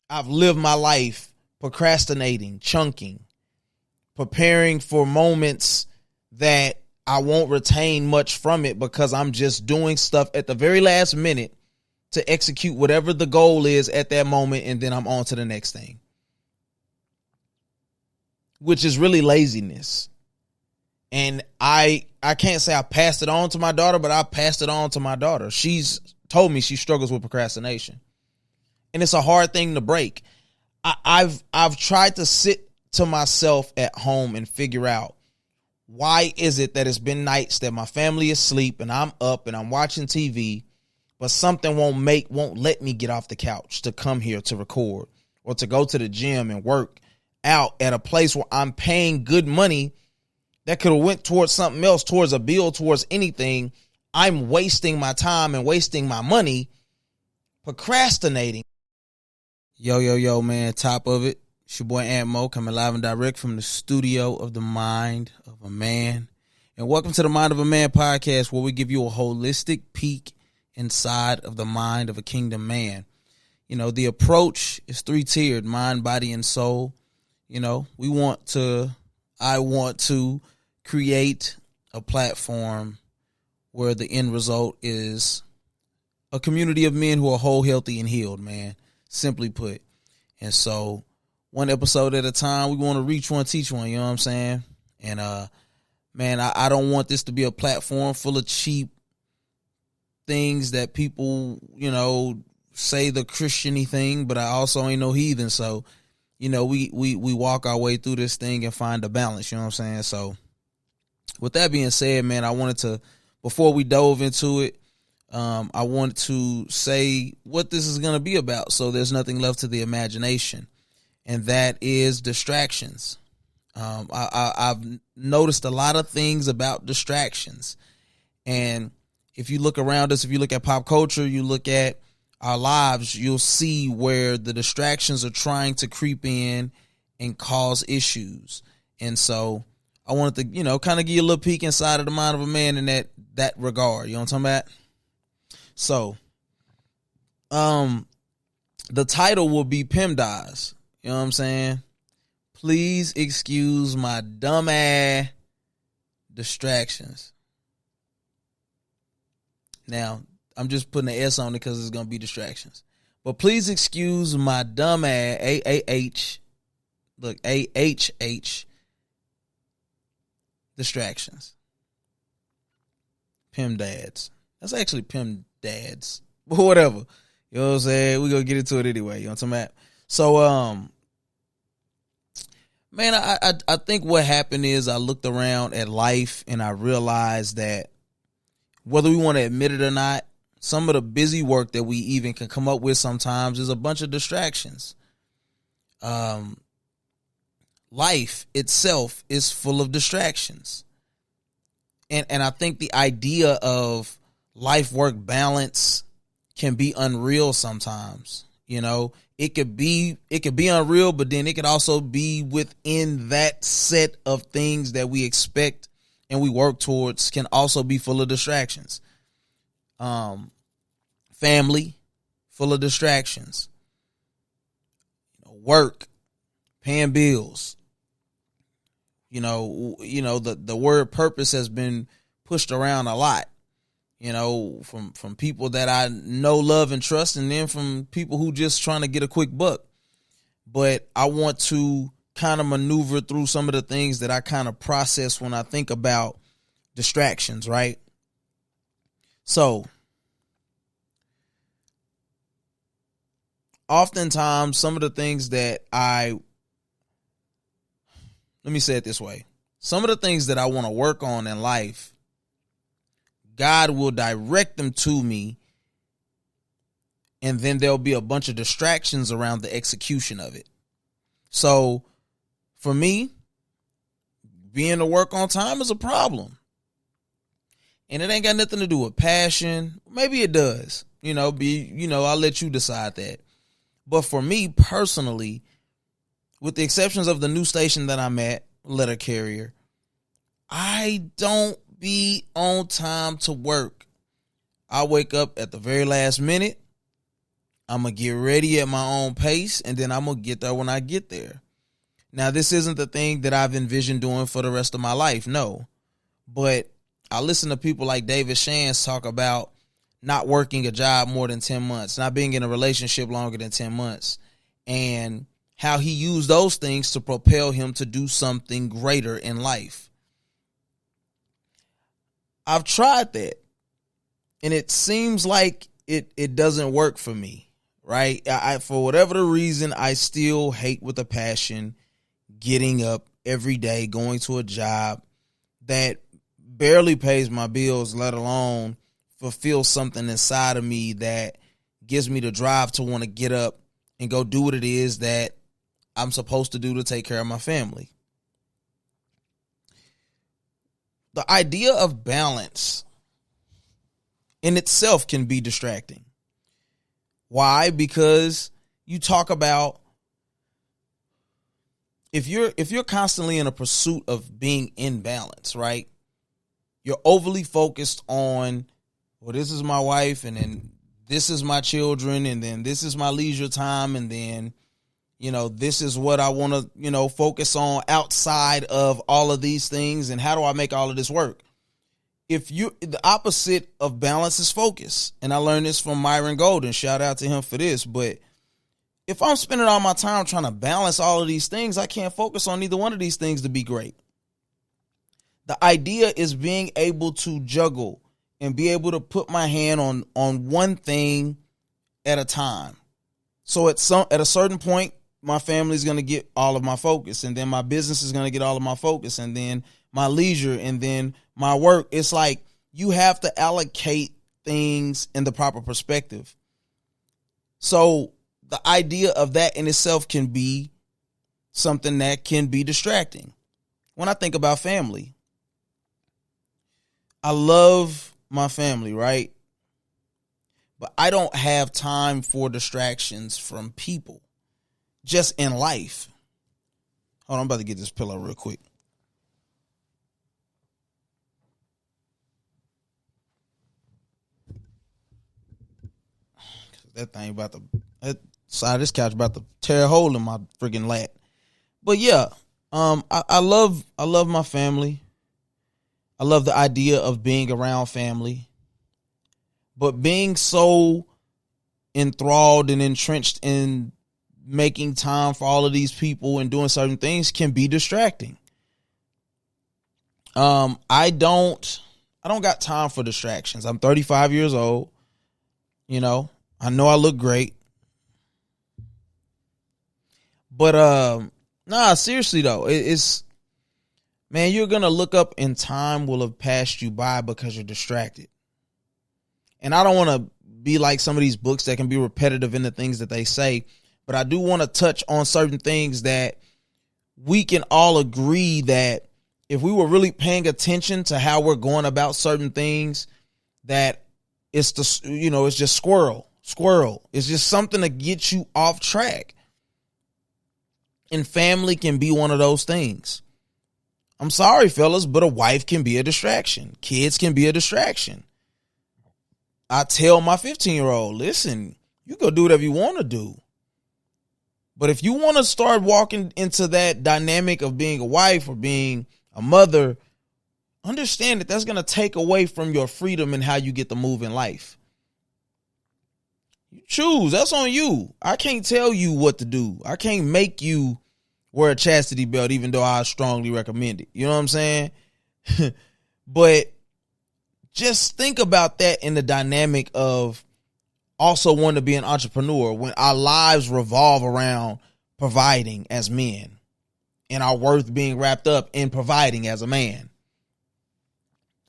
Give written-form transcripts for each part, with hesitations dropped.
I've lived my life procrastinating, chunking, preparing for moments that I won't retain much from it because I'm just doing stuff at the very last minute to execute whatever the goal is at that moment, and then I'm on to the next thing, which is really laziness. And I can't say I passed it on to my daughter, but I passed it on to my daughter. She's told me she struggles with procrastination, and it's a hard thing to break. I've tried to sit to myself at home and figure out, why is it that it's been nights that my family is asleep and I'm up and I'm watching TV, but something won't let me get off the couch to come here to record or to go to the gym and work out at a place where I'm paying good money that could have went towards something else, towards a bill, towards anything. I'm wasting my time and wasting my money procrastinating. Yo, man, top of it. It's your boy AntMoe coming live and direct from the studio of the Mind of a Man. And welcome to the Mind of a Man podcast, where we give you a holistic peek inside of the mind of a kingdom man. You know, the approach is three-tiered: mind, body, and soul. You know, I want to create a platform where the end result is a community of men who are whole, healthy, and healed, man. Simply put. And so, one episode at a time, we want to reach one, teach one, you know what I'm saying? And, man, I don't want this to be a platform full of cheap things that people, you know, say the Christian-y thing, but I also ain't no heathen. So, you know, we walk our way through this thing and find a balance, you know what I'm saying? So, with that being said, man, I wanted to, before we dove into it, I want to say what this is going to be about, so there's nothing left to the imagination, and that is distractions. I've noticed a lot of things about distractions, and if you look around us, if you look at pop culture, you look at our lives, you'll see where the distractions are trying to creep in and cause issues. And so I wanted to, you know, kind of give you a little peek inside of the mind of a man in that regard. You know what I'm talking about? So, the title will be P.E.M.D.A.D'S. You know what I'm saying? Please excuse my dumb ass distractions. Now, I'm just putting an S on it because it's going to be distractions. But please excuse my dumb ass, AHH, distractions. P.E.M.D.A.Ds. That's actually P.E.M.D.A.D'S. But whatever. You know what I'm saying? We're going to get into it anyway. You know what I'm talking about? So, man, I think what happened is I looked around at life and I realized that whether we want to admit it or not, some of the busy work that we even can come up with sometimes is a bunch of distractions. Life itself is full of distractions. And I think the idea of life-work balance can be unreal sometimes. You know, it could be unreal, but then it could also be within that set of things that we expect and we work towards, can also be full of distractions. Family, full of distractions. Work, paying bills. You know, the word purpose has been pushed around a lot. You know, from people that I know, love, and trust, and then from people who just trying to get a quick buck. But I want to kind of maneuver through some of the things that I kind of process when I think about distractions, right? So, oftentimes, some of the things that let me say it this way. Some of the things that I want to work on in life, God will direct them to me, and then there'll be a bunch of distractions around the execution of it. So, for me, being to work on time is a problem. And it ain't got nothing to do with passion. Maybe it does. I'll let you decide that. But for me personally, with the exceptions of the new station that I'm at, letter carrier, I don't be on time to work. I wake up at the very last minute. I'm going to get ready at my own pace, and then I'm going to get there when I get there. Now, this isn't the thing that I've envisioned doing for the rest of my life, no. But I listen to people like David Shands talk about not working a job more than 10 months, not being in a relationship longer than 10 months, and how he used those things to propel him to do something greater in life. I've tried that, and it seems like it doesn't work for me, right? For whatever the reason, I still hate with a passion getting up every day, going to a job that barely pays my bills, let alone fulfill something inside of me that gives me the drive to want to get up and go do what it is that I'm supposed to do to take care of my family. The idea of balance in itself can be distracting. Why? Because you talk about if you're constantly in a pursuit of being in balance, right? You're overly focused on, well, this is my wife, and then this is my children, and then this is my leisure time, and then, this is what I want to, focus on outside of all of these things, and how do I make all of this work? The opposite of balance is focus. And I learned this from Myron Golden. Shout out to him for this. But if I'm spending all my time trying to balance all of these things, I can't focus on either one of these things to be great. The idea is being able to juggle and be able to put my hand on one thing at a time. So at a certain point, my family is going to get all of my focus, and then my business is going to get all of my focus, and then my leisure, and then my work. It's like you have to allocate things in the proper perspective. So the idea of that in itself can be something that can be distracting. When I think about family, I love my family, right? But I don't have time for distractions from people, just in life. Hold on, I'm about to get this pillow real quick. That thing that side of this couch about to tear a hole in my freaking lat. But yeah, I love my family. I love the idea of being around family. But being so enthralled and entrenched in making time for all of these people and doing certain things can be distracting. I don't got time for distractions. I'm 35 years old. I know I look great. But seriously though, man, you're going to look up and time will have passed you by because you're distracted. And I don't want to be like some of these books that can be repetitive in the things that they say, but I do want to touch on certain things that we can all agree that if we were really paying attention to how we're going about certain things, that it's it's just squirrel. It's just something to get you off track. And family can be one of those things. I'm sorry, fellas, but a wife can be a distraction. Kids can be a distraction. I tell my 15-year-old, listen, you go do whatever you want to do. But if you want to start walking into that dynamic of being a wife or being a mother, understand that that's going to take away from your freedom and how you get to move in life. You choose. That's on you. I can't tell you what to do. I can't make you wear a chastity belt, even though I strongly recommend it. You know what I'm saying? But just think about that in the dynamic of also wanting to be an entrepreneur when our lives revolve around providing as men and our worth being wrapped up in providing as a man.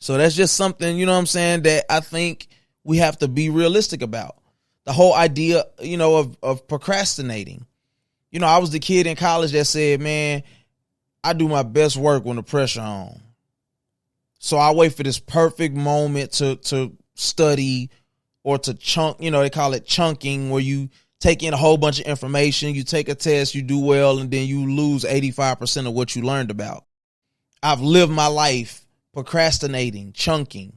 So that's just something, you know what I'm saying, that I think we have to be realistic about. The whole idea, of procrastinating. I was the kid in college that said, man, I do my best work when the pressure on. So I wait for this perfect moment to study or to chunk, they call it chunking, where you take in a whole bunch of information, you take a test, you do well, and then you lose 85% of what you learned about. I've lived my life procrastinating, chunking,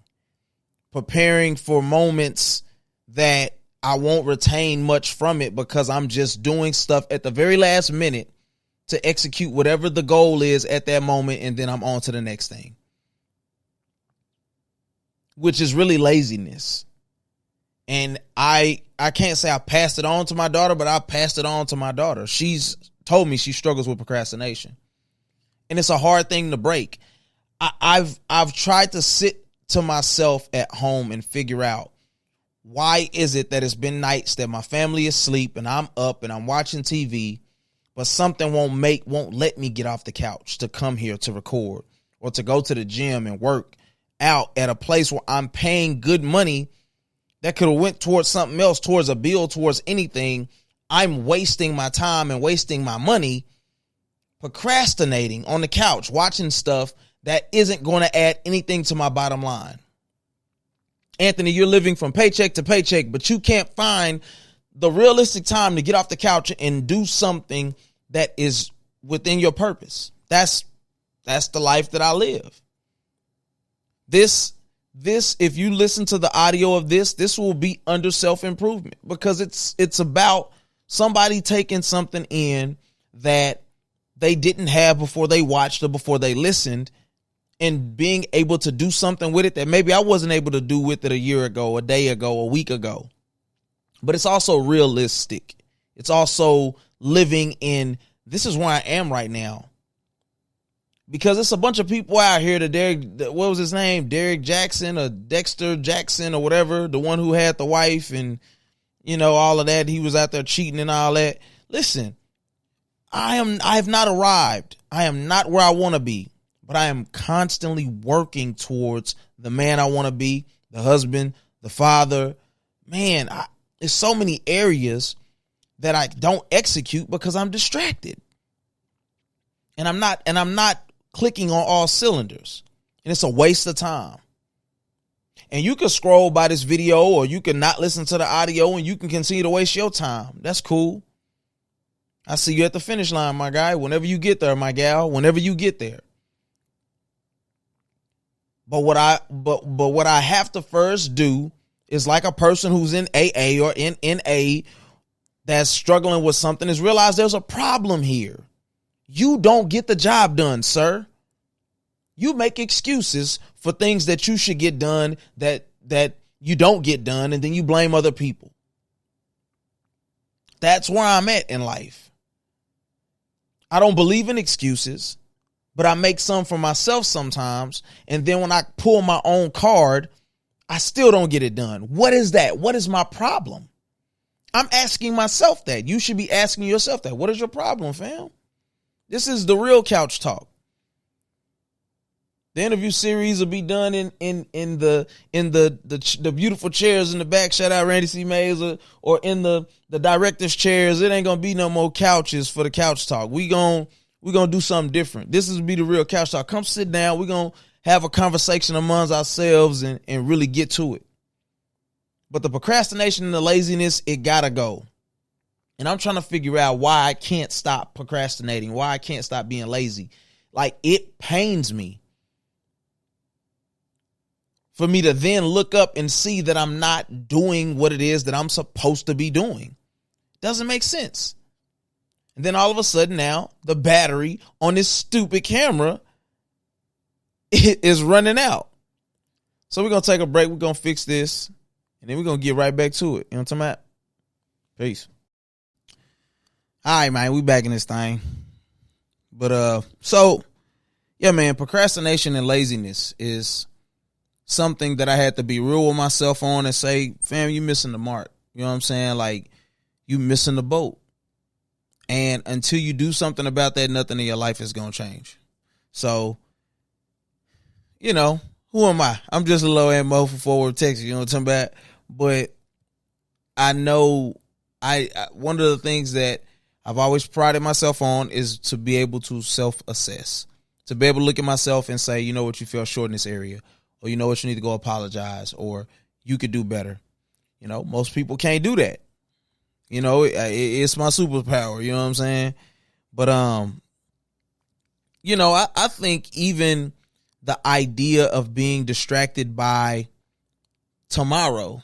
preparing for moments that I won't retain much from it because I'm just doing stuff at the very last minute to execute whatever the goal is at that moment, and then I'm on to the next thing, which is really laziness. And I can't say I passed it on to my daughter, but I passed it on to my daughter. She's told me she struggles with procrastination, and it's a hard thing to break. I've tried to sit to myself at home and figure out, why is it that it's been nights that my family is asleep and I'm up and I'm watching TV, but something won't let me get off the couch to come here to record or to go to the gym and work out at a place where I'm paying good money that could have went towards something else, towards a bill, towards anything. I'm wasting my time and wasting my money procrastinating on the couch, watching stuff that isn't going to add anything to my bottom line. Anthony, you're living from paycheck to paycheck, but you can't find the realistic time to get off the couch and do something that is within your purpose. That's the life that I live. This, if you listen to the audio of this will be under self-improvement, because it's about somebody taking something in that they didn't have before they watched or before they listened, and being able to do something with it that maybe I wasn't able to do with it a year ago, a day ago, a week ago. But it's also realistic. It's also living in, this is where I am right now. Because it's a bunch of people out here that what was his name? Derek Jackson or Dexter Jackson or whatever, the one who had the wife and, all of that. He was out there cheating and all that. Listen, I have not arrived. I am not where I want to be. But I am constantly working towards the man I want to be, the husband, the father. Man, there's so many areas that I don't execute because I'm distracted. And I'm not clicking on all cylinders. And it's a waste of time. And you can scroll by this video, or you can not listen to the audio, and you can continue to waste your time. That's cool. I see you at the finish line, my guy. Whenever you get there, my gal, whenever you get there. But what I have to first do is, like a person who's in AA or in NA that's struggling with something, is realize there's a problem here. You don't get the job done, sir. You make excuses for things that you should get done that you don't get done, and then you blame other people. That's where I'm at in life. I don't believe in excuses, but I make some for myself sometimes. And then when I pull my own card, I still don't get it done. What is that? What is my problem? I'm asking myself that. You should be asking yourself that. What is your problem, fam? This is the real couch talk. The interview series will be done in the beautiful chairs in the back. Shout out Randy C. Mays, or in the director's chairs. It ain't gonna be no more couches for the couch talk. We're gonna do something different. This is be the real couch talk. Come sit down. We're gonna have a conversation amongst ourselves and really get to it. But the procrastination and the laziness, it gotta go. And I'm trying to figure out why I can't stop procrastinating, why I can't stop being lazy. Like, it pains me for me to then look up and see that I'm not doing what it is that I'm supposed to be doing. Doesn't make sense. And then all of a sudden now, the battery on this stupid camera is running out. So we're going to take a break. We're going to fix this, and then we're going to get right back to it. You know what I'm talking about? Peace. All right, man, we back in this thing. But so yeah, man, procrastination and laziness is something that I had to be real with myself on and say, fam, you missing the mark. You know what I'm saying? Like, you missing the boat. And until you do something about that, nothing in your life is going to change. So, who am I? I'm just a little AntMoe for Forward Texas, you know what I'm talking about? But I know one of the things that I've always prided myself on is to be able to self-assess, to be able to look at myself and say, you know what, you fell short in this area, or you know what, you need to go apologize, or you could do better. Most people can't do that. It's my superpower, you know what I'm saying? But, I think even the idea of being distracted by tomorrow,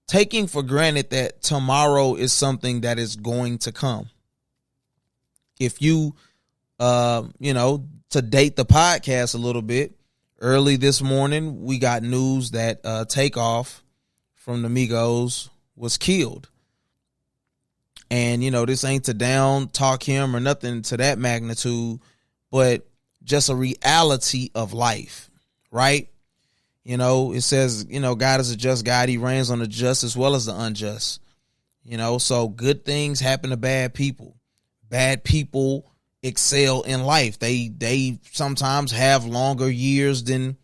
taking for granted that tomorrow is something that is going to come. If you, to date the podcast a little bit, early this morning, we got news that Takeoff from the Migos was killed. And, this ain't to down talk him or nothing to that magnitude, but just a reality of life, right? It says, God is a just God. He reigns on the just as well as the unjust. So good things happen to bad people. Bad people excel in life. They sometimes have longer years than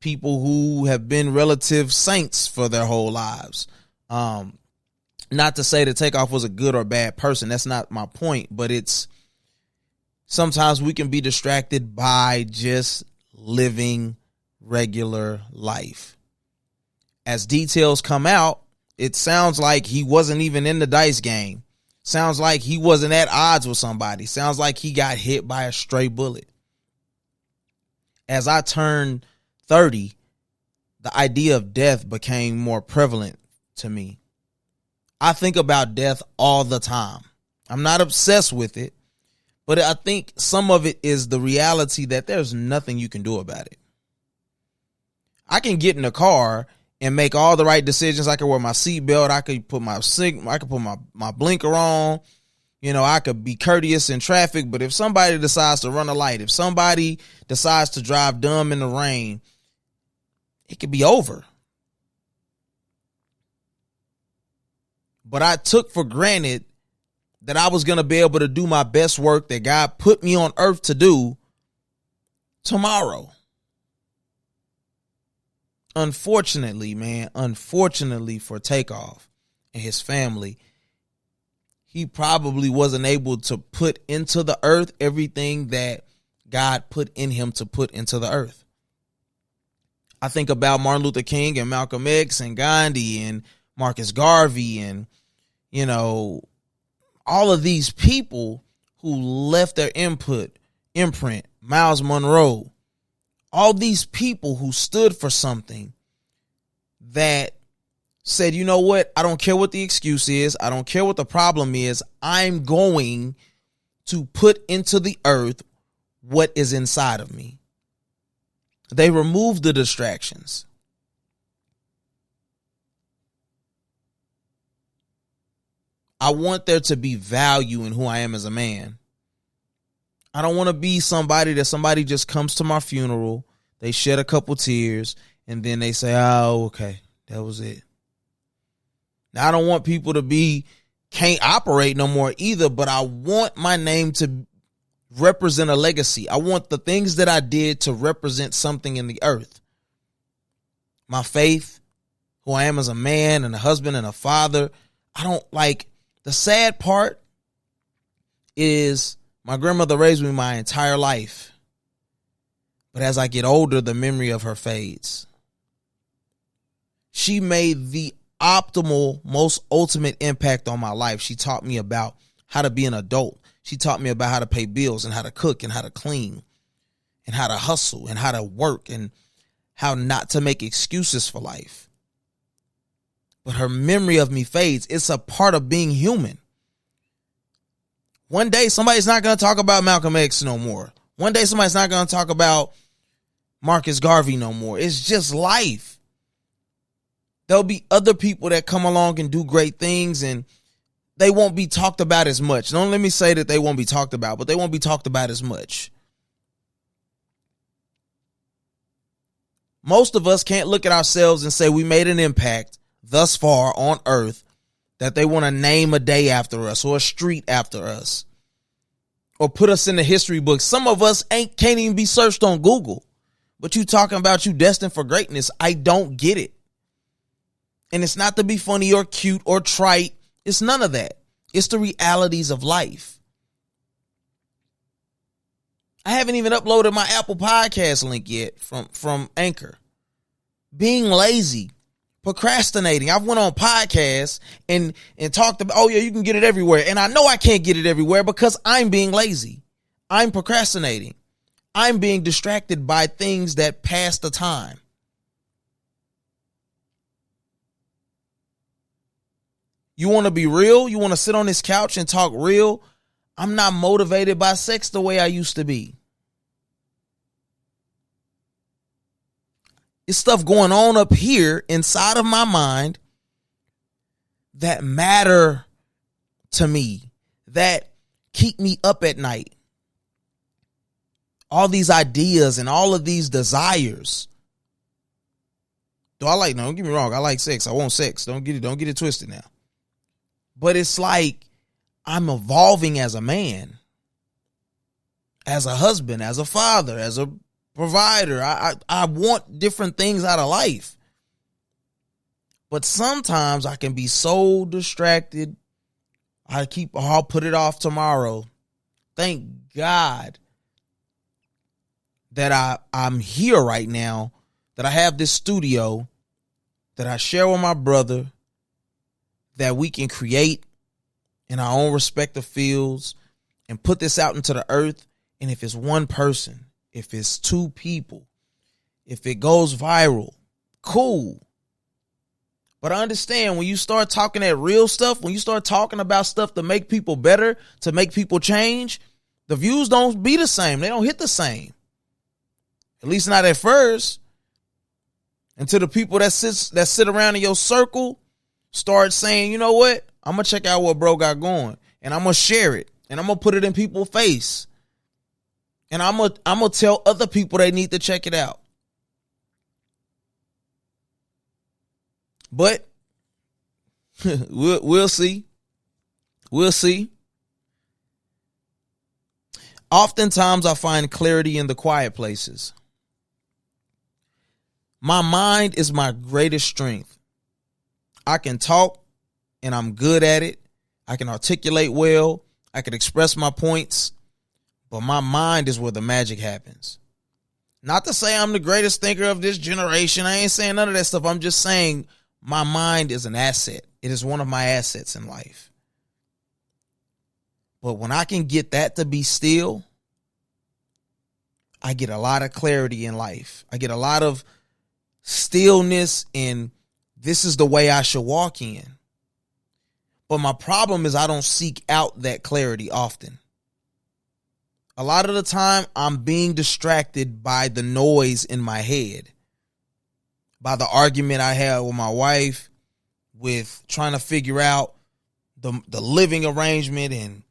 people who have been relative saints for their whole lives. Not to say that Takeoff was a good or bad person. That's not my point, but it's sometimes we can be distracted by just living regular life. As details come out, it sounds like he wasn't even in the dice game. Sounds like he wasn't at odds with somebody. Sounds like he got hit by a stray bullet. As I turned 30, the idea of death became more prevalent to me. I think about death all the time. I'm not obsessed with it, but I think some of it is the reality that there's nothing you can do about it. I can get in a car and make all the right decisions. I can wear my seatbelt. I could put my blinker on. I could be courteous in traffic, but if somebody decides to run a light, if somebody decides to drive dumb in the rain, it could be over. But I took for granted that I was going to be able to do my best work that God put me on earth to do tomorrow. Unfortunately for Takeoff and his family, he probably wasn't able to put into the earth everything that God put in him to put into the earth. I think about Martin Luther King and Malcolm X and Gandhi and Marcus Garvey and, all of these people who left their imprint, Miles Monroe, all these people who stood for something that said, you know what? I don't care what the excuse is. I don't care what the problem is. I'm going to put into the earth what is inside of me. They removed the distractions. I want there to be value in who I am as a man. I don't want to be somebody just comes to my funeral, they shed a couple tears, and then they say, oh, okay, that was it. Now, I don't want people to can't operate no more either, but I want my name to represent a legacy. I want the things that I did to represent something in the earth. My faith, who I am as a man and a husband and a father. The sad part is my grandmother raised me my entire life. But as I get older, the memory of her fades. She made the optimal, most ultimate impact on my life. She taught me about how to be an adult. She taught me about how to pay bills and how to cook and how to clean and how to hustle and how to work and how not to make excuses for life. But her memory of me fades. It's a part of being human. One day, somebody's not going to talk about Malcolm X no more. One day, somebody's not going to talk about Marcus Garvey no more. It's just life. There'll be other people that come along and do great things, and they won't be talked about as much. Don't let me say that they won't be talked about, but they won't be talked about as much. Most of us can't look at ourselves and say we made an impact thus far on earth that they want to name a day after us or a street after us or put us in the history books. Some of us can't even be searched on Google, but you talking about you destined for greatness. I don't get it. And it's not to be funny or cute or trite. It's none of that. It's the realities of life. I haven't even uploaded my Apple Podcast link yet from Anchor. Being lazy, procrastinating. I've went on podcasts and talked about, oh yeah, you can get it everywhere. And I know I can't get it everywhere because I'm being lazy. I'm procrastinating. I'm being distracted by things that pass the time. You want to be real? You want to sit on this couch and talk real? I'm not motivated by sex the way I used to be. It's stuff going on up here inside of my mind that matter to me, that keep me up at night. All these ideas and all of these desires. No, don't get me wrong. I like sex. I want sex. Don't get it twisted now. But it's like I'm evolving as a man, as a husband, as a father, as a provider. I want different things out of life. But sometimes I can be so distracted. I'll put it off tomorrow. Thank God that I'm here right now, that I have this studio that I share with my brother, that we can create in our own respective fields and put this out into the earth. And if it's one person, if it's two people, if it goes viral, cool. But I understand when you start talking that real stuff, when you start talking about stuff to make people better, to make people change, the views don't be the same. They don't hit the same. At least not at first. Until the people that sit around in your circle start saying, you know what? I'm going to check out what bro got going. And I'm going to share it. And I'm going to put it in people's face. And I'm going to tell other people they need to check it out. But we'll see. We'll see. Oftentimes I find clarity in the quiet places. My mind is my greatest strength. I can talk and I'm good at it. I can articulate well. I can express my points. But my mind is where the magic happens. Not to say I'm the greatest thinker of this generation. I ain't saying none of that stuff. I'm just saying my mind is an asset. It is one of my assets in life. But when I can get that to be still, I get a lot of clarity in life. I get a lot of stillness, and this is the way I should walk in. But my problem is I don't seek out that clarity often. A lot of the time I'm being distracted by the noise in my head, by the argument I had with my wife, with trying to figure out the living arrangement and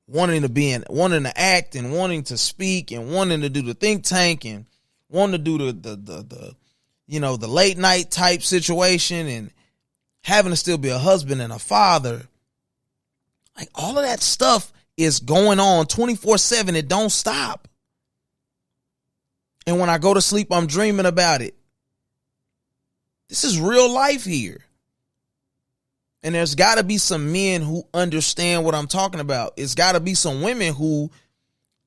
wanting to act and wanting to speak and wanting to do the think tank and wanting to do the late night type situation and having to still be a husband and a father. Like all of that stuff is going on 24/7. It don't stop. And when I go to sleep, I'm dreaming about it. This is real life here. And there's got to be some men who understand what I'm talking about. It's got to be some women who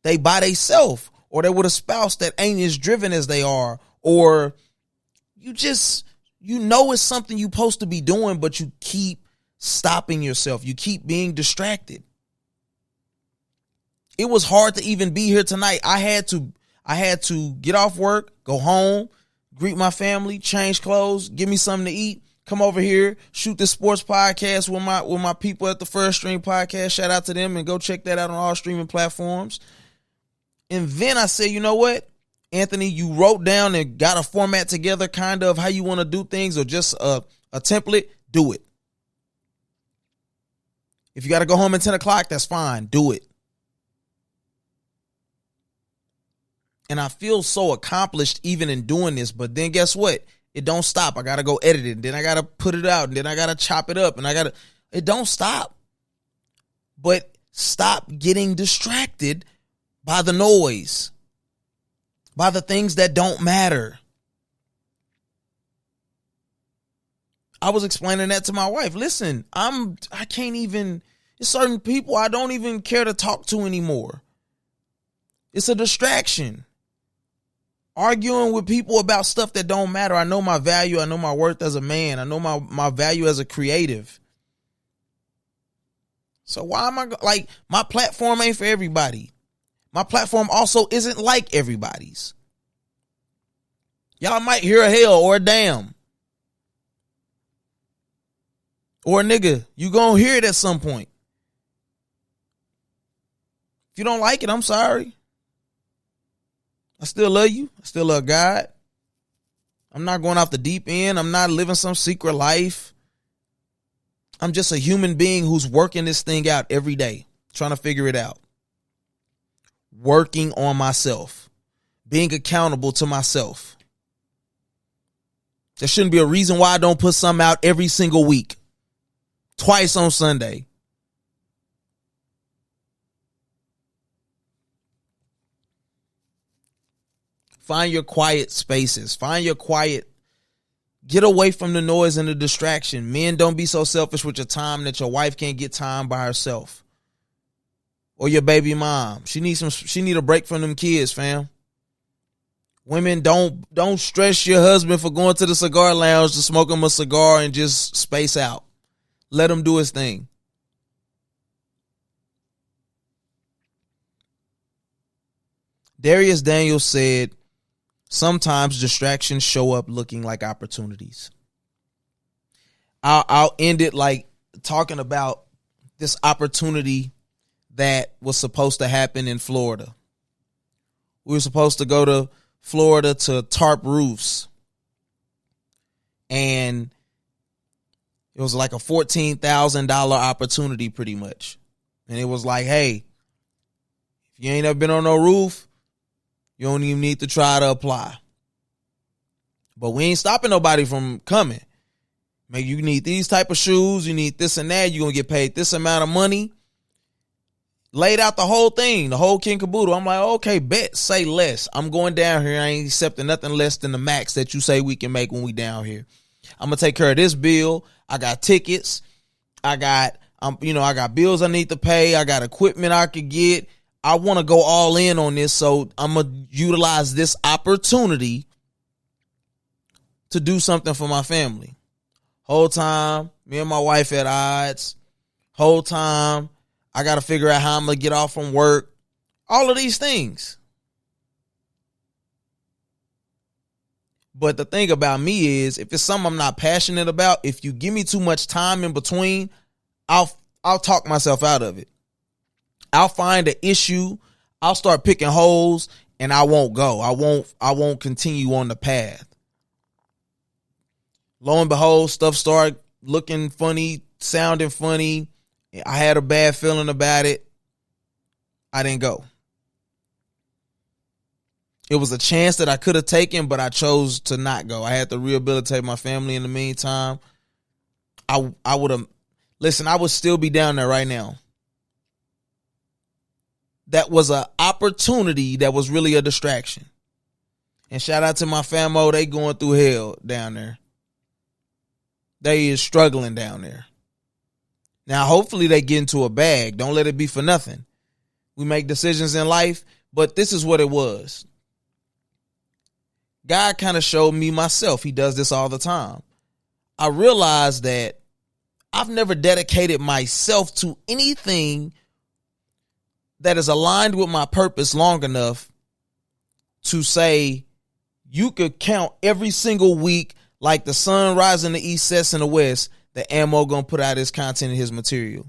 they by themselves, or they with a spouse that ain't as driven as they are, or it's something you're supposed to be doing, but you keep stopping yourself. You keep being distracted. It was hard to even be here tonight. I had to get off work, go home, greet my family, change clothes, give me something to eat, come over here, shoot this sports podcast with my people at the First Stream Podcast. Shout out to them, and go check that out on all streaming platforms. And then I said, you know what, Anthony, you wrote down and got a format together kind of how you want to do things, or just a template, do it. If you got to go home at 10 o'clock, that's fine. Do it. And I feel so accomplished even in doing this. But then guess what? It don't stop. I got to go edit it. Then I got to put it out. And then I got to chop it up. And it don't stop. But stop getting distracted by the noise, by the things that don't matter. I was explaining that to my wife. Listen, I can't even, there's certain people I don't even care to talk to anymore. It's a distraction. Arguing with people about stuff that don't matter. I know my value. I know my worth as a man. I know my value as a creative. So why am I like, my platform ain't for everybody. My platform also isn't like everybody's. Y'all might hear a hell or a damn. Or nigga, you gonna hear it at some point. If you don't like it, I'm sorry. I still love you. I still love God. I'm not going off the deep end. I'm not living some secret life. I'm just a human being who's working this thing out every day, trying to figure it out. Working on myself. Being accountable to myself. There shouldn't be a reason why I don't put something out every single week. Twice on Sunday. Find your quiet spaces. Find your quiet. Get away from the noise and the distraction. Men, don't be so selfish with your time that your wife can't get time by herself. Or your baby mom. She need a break from them kids, fam. Women, don't stress your husband for going to the cigar lounge to smoke him a cigar and just space out. Let him do his thing. Darius Daniels said, sometimes distractions show up looking like opportunities. I'll end it like talking about this opportunity that was supposed to happen in Florida. We were supposed to go to Florida to tarp roofs. And it was like a $14,000 opportunity pretty much. And it was like, hey, if you ain't ever been on no roof, you don't even need to try to apply. But we ain't stopping nobody from coming. Maybe you need these type of shoes. You need this and that. You're going to get paid this amount of money. Laid out the whole thing, the whole king caboodle. I'm like, okay, bet, say less. I'm going down here. I ain't accepting nothing less than the max that you say we can make when we down here. I'm going to take care of this bill. I got tickets. I got bills I need to pay. I got equipment I could get. I want to go all in on this. So I'm going to utilize this opportunity to do something for my family. Whole time, me and my wife at odds. Whole time, I got to figure out how I'm going to get off from work. All of these things. But the thing about me is, if it's something I'm not passionate about, if you give me too much time in between, I'll talk myself out of it. I'll find an issue. I'll start picking holes and I won't go. I won't continue on the path. Lo and behold, stuff started looking funny, sounding funny. I had a bad feeling about it. I didn't go. It was a chance that I could have taken, but I chose to not go. I had to rehabilitate my family in the meantime. I would have, listen, I would still be down there right now. That was an opportunity that was really a distraction. And shout out to my famo, they going through hell down there. They is struggling down there. Now, hopefully they get into a bag. Don't let it be for nothing. We make decisions in life, but this is what it was. God kind of showed me myself. He does this all the time. I realized that I've never dedicated myself to anything that is aligned with my purpose long enough to say you could count every single week like the sun rising the east sets in the west that AntMoe gonna put out his content and his material.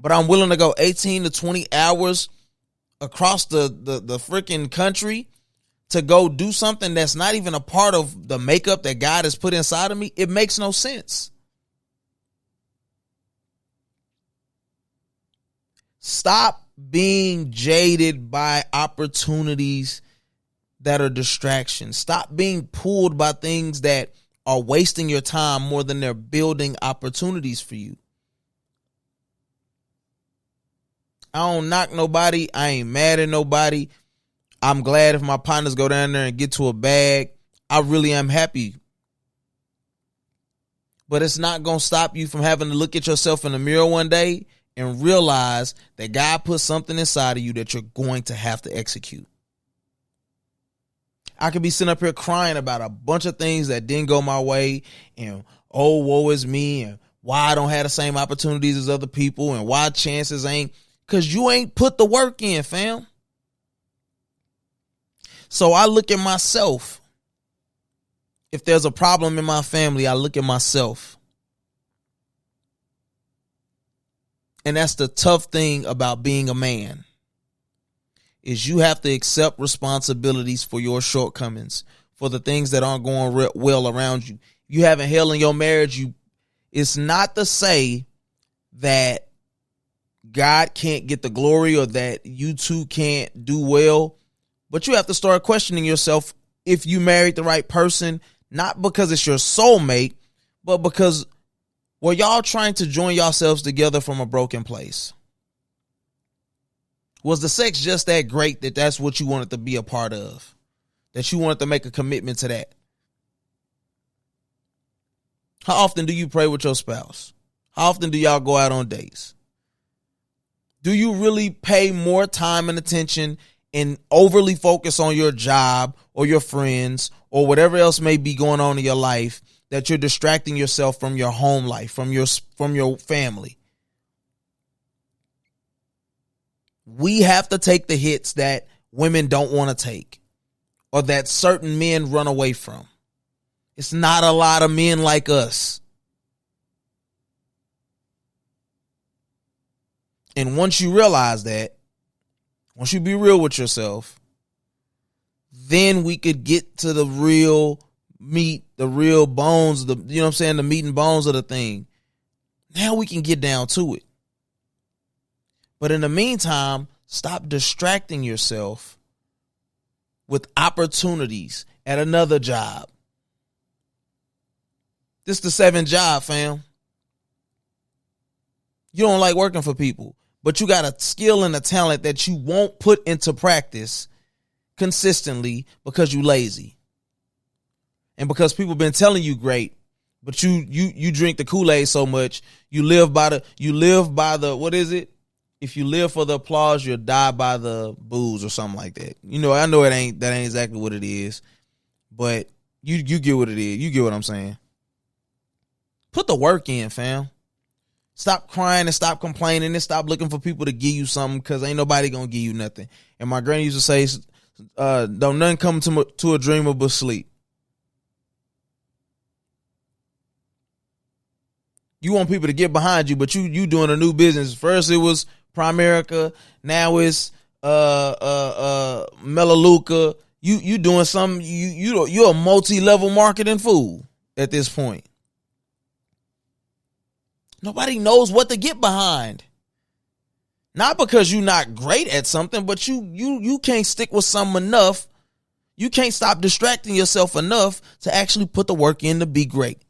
But I'm willing to go 18 to 20 hours across the freaking country to go do something that's not even a part of the makeup that God has put inside of me. It makes no sense. Stop being jaded by opportunities that are distractions. Stop being pulled by things that are wasting your time more than they're building opportunities for you. I don't knock nobody. I ain't mad at nobody. I'm glad if my partners go down there and get to a bag. I really am happy. But it's not going to stop you from having to look at yourself in the mirror one day and realize that God put something inside of you that you're going to have to execute. I could be sitting up here crying about a bunch of things that didn't go my way and, oh, woe is me, and why I don't have the same opportunities as other people and why chances ain't, because you ain't put the work in, fam. So I look at myself. If there's a problem in my family, I look at myself. And that's the tough thing about being a man, is you have to accept responsibilities for your shortcomings, for the things that aren't going well around you. You having hell in your marriage. It's not to say that God can't get the glory or that you two can't do well, but you have to start questioning yourself if you married the right person, not because it's your soulmate, but because were y'all trying to join yourselves together from a broken place? Was the sex just that great that that's what you wanted to be a part of? That you wanted to make a commitment to that? How often do you pray with your spouse? How often do y'all go out on dates? Do you really pay more time and attention and overly focus on your job or your friends or whatever else may be going on in your life that you're distracting yourself from your home life, from your family? We have to take the hits that women don't want to take or that certain men run away from. It's not a lot of men like us. And once you realize that, once you be real with yourself, then we could get to the real meat, the real bones, the meat and bones of the thing. Now we can get down to it. But in the meantime, stop distracting yourself with opportunities at another job. This the 7th job, fam. You don't like working for people, but you got a skill and a talent that you won't put into practice consistently because you lazy. And because people been telling you great, but you drink the Kool-Aid so much, you live by the what is it? If you live for the applause, you'll die by the booze or something like that. I know that ain't exactly what it is, but you get what it is. You get what I'm saying. Put the work in, fam. Stop crying and stop complaining and stop looking for people to give you something, because ain't nobody gonna give you nothing. And my granny used to say, don't nothing come to a dreamer but sleep. You want people to get behind you, but you doing a new business. First it was Primerica, now it's Melaleuca. You doing something, you're a multi-level marketing fool at this point. Nobody knows what to get behind. Not because you're not great at something, but you can't stick with something enough. You can't stop distracting yourself enough to actually put the work in to be great.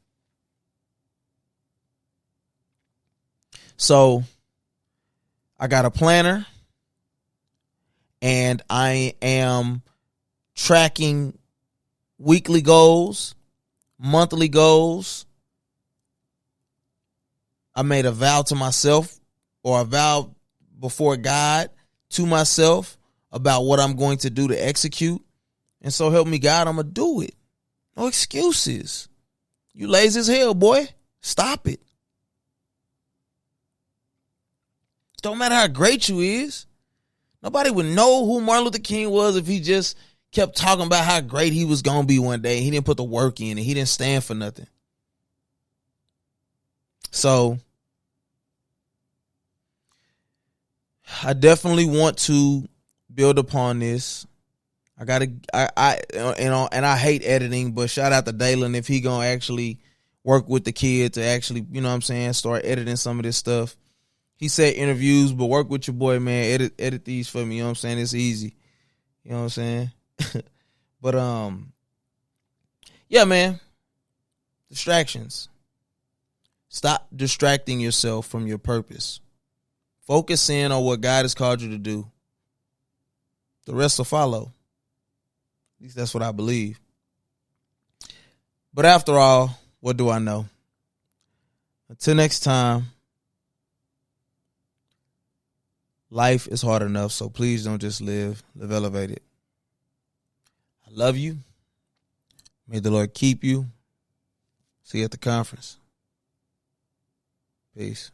So I got a planner and I am tracking weekly goals, monthly goals. I made a vow to myself, or a vow before God to myself about what I'm going to do to execute. And so help me God, I'm going to do it. No excuses. You lazy as hell, boy. Stop it. Don't matter how great you is. Nobody would know who Martin Luther King was if he just kept talking about how great he was going to be one day. He didn't put the work in and he didn't stand for nothing. So I definitely want to build upon this. I hate editing, but shout out to Dalen if he gonna actually work with the kid to actually, start editing some of this stuff. He said interviews, but work with your boy, man. Edit these for me. It's easy. You know what I'm saying? But yeah, man. Distractions. Stop distracting yourself from your purpose. Focus in on what God has called you to do. The rest will follow. At least that's what I believe. But after all, what do I know? Until next time, life is hard enough, so please don't just live elevated. I love you. May the Lord keep you. See you at the conference. Peace.